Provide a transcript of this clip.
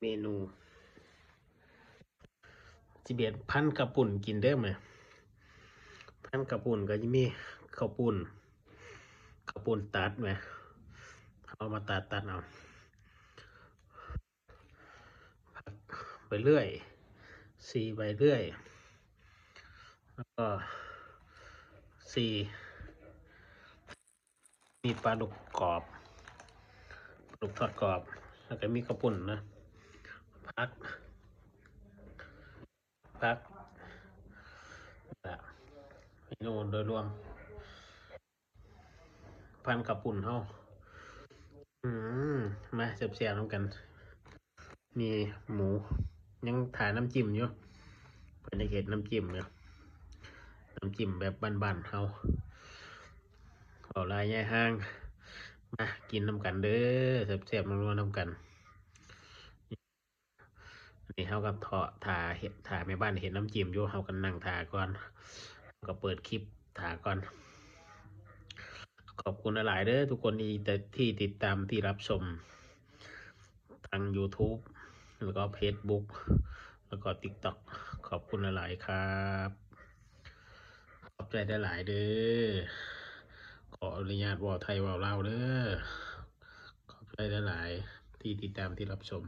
เมนู11 พันกระปุ่นกินเด้อไหมพันกระปุ่นก็จะมีข้าวปุ่นตัดไหมเอามาตัดเอาไปเรื่อยสีไปเรื่อยแล้วก็สีมีปลาดุกกรอบปลาดุกทอดกรอบแล้วก็มีข้าวปุ่นนะพักเมนูโดยรวมพันกระปุ่นเฮาอืมาเสียบๆน้ำกันมีหมูยังถ่ายน้ำจิ้มอยู่เป็นในเขตน้ำจิ้มเนี่ยน้ำจิ้มแบบบ้านๆเฮาเอาลายย่ายห้างมากินน้ำกันเด้อเสียบๆนัวๆน้ำกันนี่เฮากับถ่าแม่บ้านเห็นน้ำจิ้มอยู่เฮากันนั่งถ่าก่อนก็เปิดคลิปถ่าก่อนขอบคุณหลายเด้อทุกคนที่ติดตามที่รับชมทาง YouTube แล้วก็ Facebook แล้วก็ TikTok ขอบคุณหลายครับขอบใจได้หลายเด้อขออนุญาตว่าไทยว่าลาวเด้อขอบใจได้หลายที่ติดตามที่รับชม